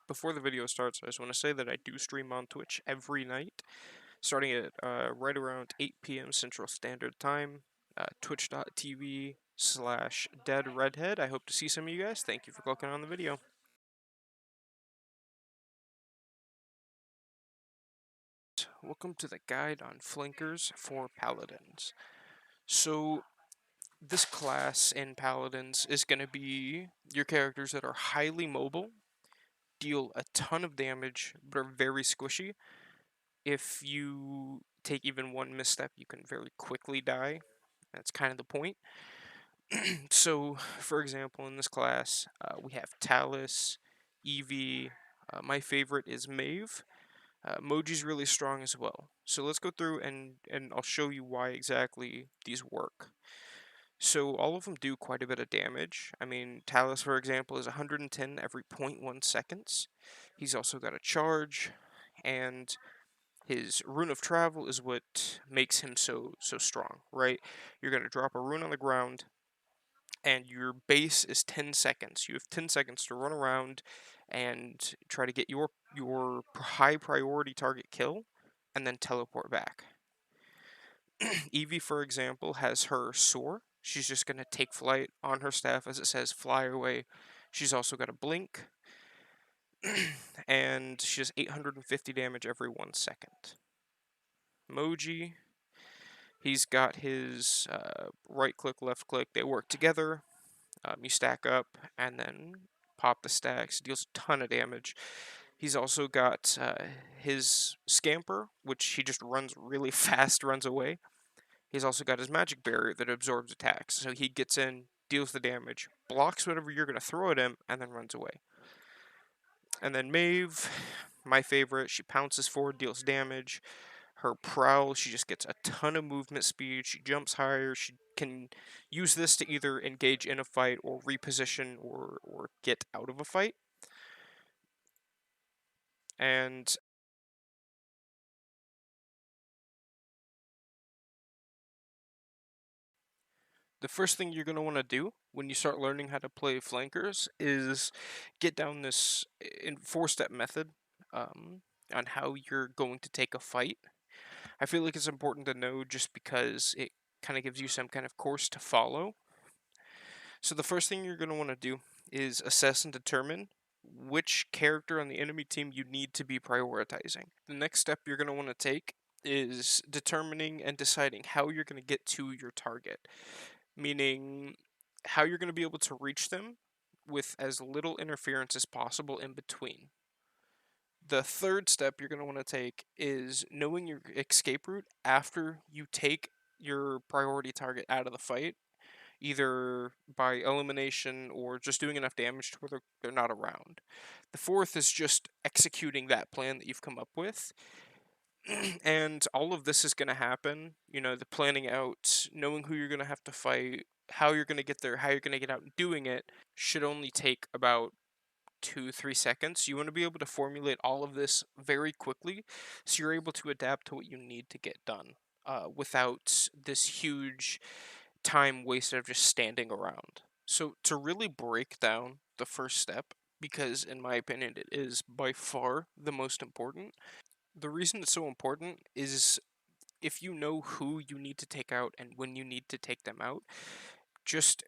Before the video starts, I just want to say that I do stream on Twitch every night, starting at right around 8 p.m. Central Standard Time, twitch.tv/deadredhead. I hope to see some of you guys. Thank you for clicking on the video. Welcome to the guide on flankers for Paladins. So, this class in Paladins is going to be your characters that are highly mobile, deal a ton of damage, but are very squishy. If you take even one misstep, you can very quickly die. That's kind of the point. So, for example, in this class, we have Talus, Eevee. My favorite is Maeve. Moji's really strong as well. So let's go through and I'll show you why exactly these work. So all of them do quite a bit of damage. I mean, Talus, for example, is 110 every 0.1 seconds. He's also got a charge, and his rune of travel is what makes him so strong, right? You're going to drop a rune on the ground, and your base is 10 seconds. You have 10 seconds to run around and try to get your high priority target kill, and then teleport back. Eevee, for example, has her soar. She's just going to take flight on her staff as it says fly away. She's also got a blink, and she does 850 damage every 1 second. Moji, he's got his right click, left click. They work together. You stack up and then pop the stacks. Deals a ton of damage. He's also got his scamper, which he just runs really fast, runs away. He's also got his magic barrier that absorbs attacks. So he gets in, deals the damage, blocks whatever you're going to throw at him, and then runs away. And then Maeve, my favorite, she pounces forward, deals damage. Her prowl, she just gets a ton of movement speed. She jumps higher. She can use this to either engage in a fight or reposition or get out of a fight. And the first thing you're going to want to do when you start learning how to play flankers is get down this 4-step method on how you're going to take a fight. I feel like it's important to know just because it kind of gives you some kind of course to follow. So the first thing you're going to want to do is assess and determine which character on the enemy team you need to be prioritizing. The next step you're going to want to take is determining and deciding how you're going to get to your target, meaning how you're going to be able to reach them with as little interference as possible in between. The third step you're going to want to take is knowing your escape route after you take your priority target out of the fight, either by elimination or just doing enough damage to where they're not around. The fourth is just executing that plan that you've come up with. And all of this is going to happen, the planning out, knowing who you're going to have to fight, how you're going to get there, how you're going to get out and doing it, should only take about 2-3 seconds. You want to be able to formulate all of this very quickly so you're able to adapt to what you need to get done without this huge time wasted of just standing around. So to really break down the first step, because in my opinion it is by far the most important, the reason it's so important is if you know who you need to take out and when you need to take them out, just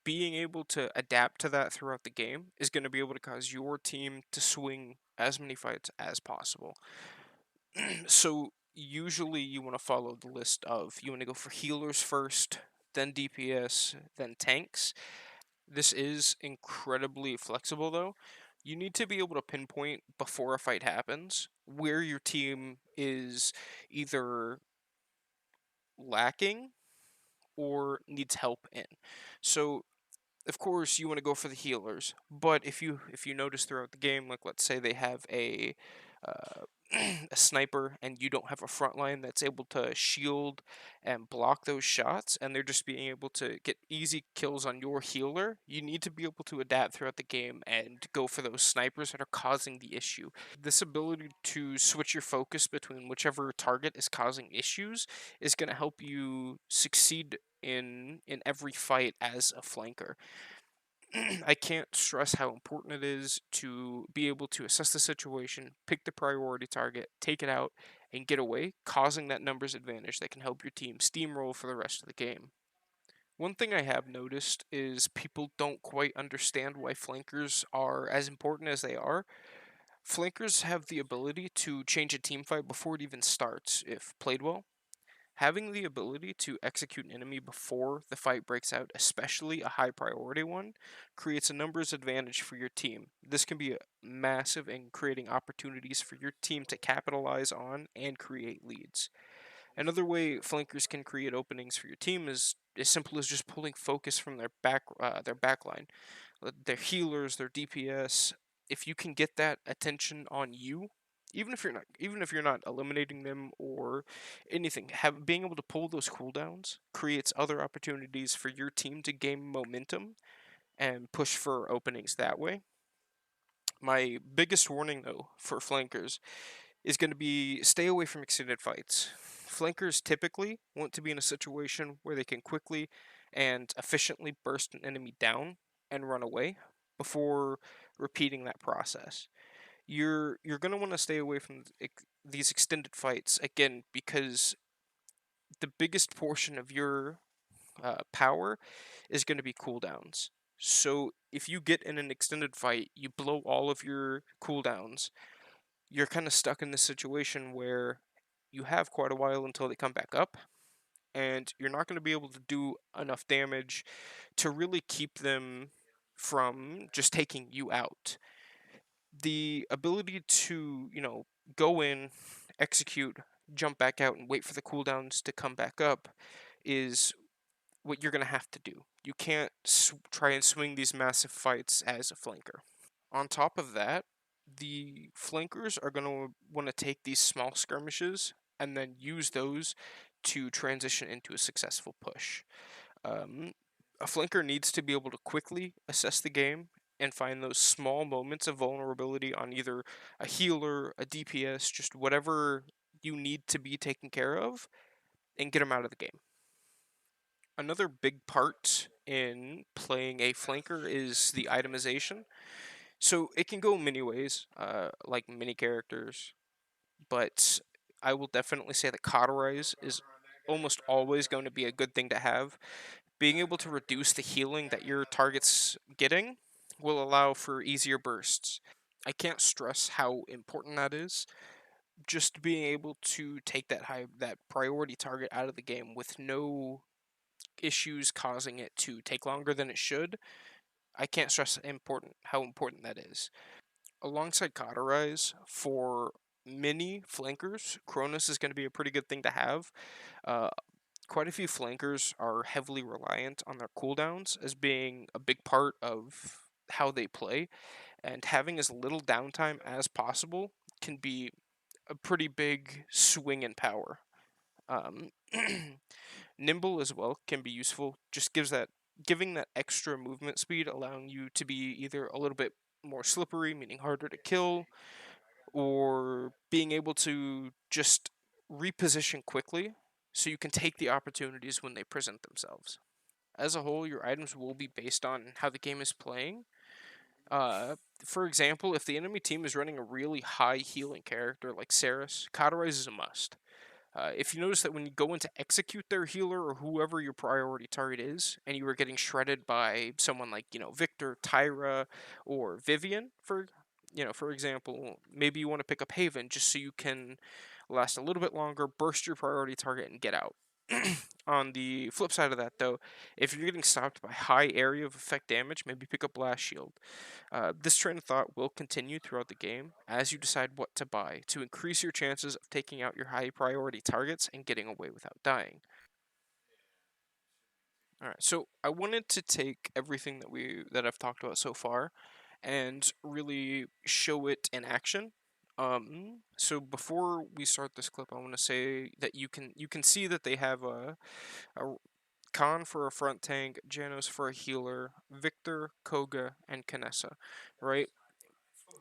being able to adapt to that throughout the game is going to be able to cause your team to swing as many fights as possible. So usually you want to follow the list of you want to go for healers first, then DPS, then tanks. This is incredibly flexible though. You need to be able to pinpoint before a fight happens where your team is either lacking or needs help in. So of course you want to go for the healers, but if you notice throughout the game, like let's say they have uh, a sniper and you don't have a front line that's able to shield and block those shots, and they're just being able to get easy kills on your healer, you need to be able to adapt throughout the game and go for those snipers that are causing the issue. This ability to switch your focus between whichever target is causing issues is going to help you succeed in every fight as a flanker. I can't stress how important it is to be able to assess the situation, pick the priority target, take it out, and get away, causing that numbers advantage that can help your team steamroll for the rest of the game. One thing I have noticed is people don't quite understand why flankers are as important as they are. Flankers have the ability to change a team fight before it even starts if played well. Having the ability to execute an enemy before the fight breaks out, especially a high priority one, creates a numbers advantage for your team. This can be massive in creating opportunities for your team to capitalize on and create leads. Another way flankers can create openings for your team is as simple as just pulling focus from their backline, their healers, their DPS. If you can get that attention on you, even if you're not eliminating them or anything, being able to pull those cooldowns creates other opportunities for your team to gain momentum and push for openings that way. My biggest warning though for flankers is going to be stay away from extended fights. Flankers typically want to be in a situation where they can quickly and efficiently burst an enemy down and run away before repeating that process. You're going to want to stay away from these extended fights again because the biggest portion of your power is going to be cooldowns. So if you get in an extended fight, you blow all of your cooldowns, you're kind of stuck in this situation where you have quite a while until they come back up, and you're not going to be able to do enough damage to really keep them from just taking you out. The ability to, go in, execute, jump back out, and wait for the cooldowns to come back up is what you're going to have to do. You can't try and swing these massive fights as a flanker. On top of that, the flankers are going to want to take these small skirmishes and then use those to transition into a successful push. Um, a flanker needs to be able to quickly assess the game and find those small moments of vulnerability on either a healer, a DPS, just whatever you need to be taken care of, and get them out of the game. Another big part in playing a flanker is the itemization. So it can go many ways, like many characters, but I will definitely say that cauterize is almost always going to be a good thing to have. Being able to reduce the healing that your target's getting will allow for easier bursts. I can't stress how important that is. Just being able to take that priority target out of the game with no issues causing it to take longer than it should. I can't stress how important that is. Alongside Cauterize, for many flankers, Cronus is going to be a pretty good thing to have. Uh, Quite a few flankers are heavily reliant on their cooldowns as being a big part of how they play, and having as little downtime as possible can be a pretty big swing in power. Um, Nimble as well can be useful. Just giving that extra movement speed, allowing you to be either a little bit more slippery, meaning harder to kill, or being able to just reposition quickly so you can take the opportunities when they present themselves. As a whole, your items will be based on how the game is playing. Uh, for example, if the enemy team is running a really high healing character like Saris, Cauterize is a must. If you notice that when you go in to execute their healer or whoever your priority target is, and you are getting shredded by someone like Victor, Tyra, or Vivian, for example, maybe you want to pick up Haven just so you can last a little bit longer, burst your priority target, and get out. On the flip side of that, though, if you're getting stopped by high area of effect damage, maybe pick up Blast Shield. This train of thought will continue throughout the game as you decide what to buy to increase your chances of taking out your high priority targets and getting away without dying. All right, so I wanted to take everything that I've talked about so far and really show it in action. So before we start this clip, I want to say that you can see that they have a Khan for a front tank, Janos for a healer, Victor, Koga, and Kanessa, right?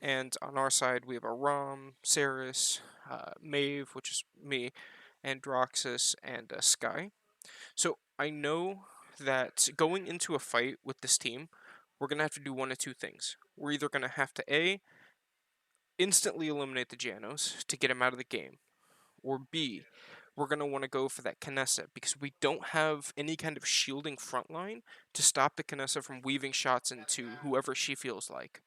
And on our side, we have a Rom, Saris, Maeve, which is me, and Droxus, and Sky. So I know that going into a fight with this team we're going to have to do one of two things. We're either going to have to A, instantly eliminate the Janos to get him out of the game, or B, we're going to want to go for that Kinessa because we don't have any kind of shielding front line to stop the Kinessa from weaving shots into whoever she feels like.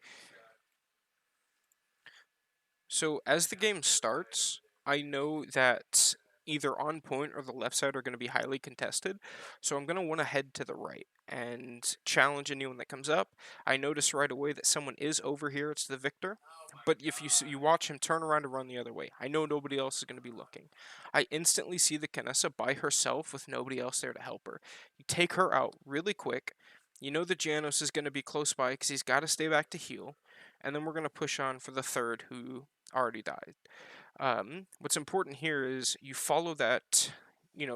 So as the game starts, I know that either on point or the left side are going to be highly contested, so I'm going to want to head to the right and challenge anyone that comes up. I notice right away that someone is over here, it's the Victor, but if you watch him turn around and run the other way, I know nobody else is going to be looking. I instantly see the Canessa by herself with nobody else there to help her. You take her out really quick. You know the Janos is going to be close by because he's got to stay back to heal, and then we're going to push on for the third who already died. What's important here is you follow that,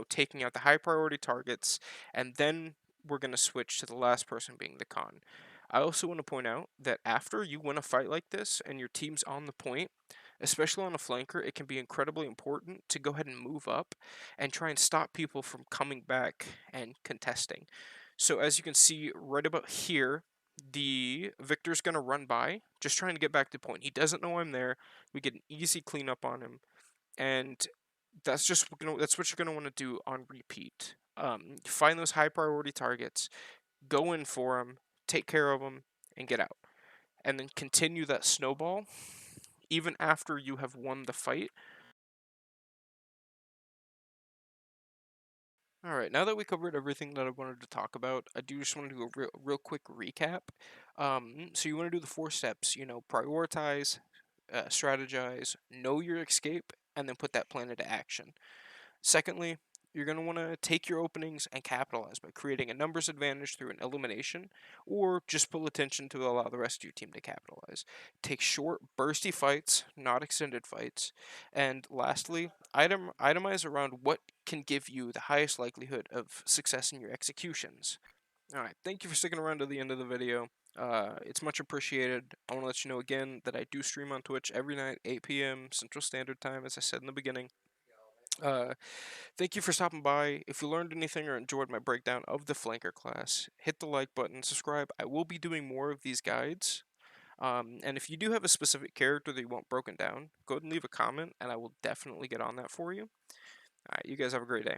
taking out the high priority targets, and then we're going to switch to the last person being the con. I also want to point out that after you win a fight like this and your team's on the point, especially on a flanker, it can be incredibly important to go ahead and move up and try and stop people from coming back and contesting. So as you can see right about here, the Victor's going to run by, just trying to get back to point. He doesn't know I'm there. We get an easy cleanup on him, and that's what you're going to want to do on repeat. Find those high priority targets, go in for them, take care of them, and get out. And then continue that snowball even after you have won the fight. Alright, now that we covered everything that I wanted to talk about, I do just want to do a real quick recap. So you want to do the 4 steps, prioritize, strategize, know your escape, and then put that plan into action. Secondly, you're going to want to take your openings and capitalize by creating a numbers advantage through an elimination, or just pull attention to allow the rest of your team to capitalize. Take short, bursty fights, not extended fights. And lastly, itemize around what can give you the highest likelihood of success in your executions. Alright, thank you for sticking around to the end of the video. It's much appreciated. I want to let you know again that I do stream on Twitch every night, 8 p.m. Central Standard Time, as I said in the beginning. Thank you for stopping by. If you learned anything or enjoyed my breakdown of the flanker class, hit the like button, subscribe. I will be doing more of these guides. And if you do have a specific character that you want broken down, go ahead and leave a comment, and I will definitely get on that for you. Alright, you guys have a great day.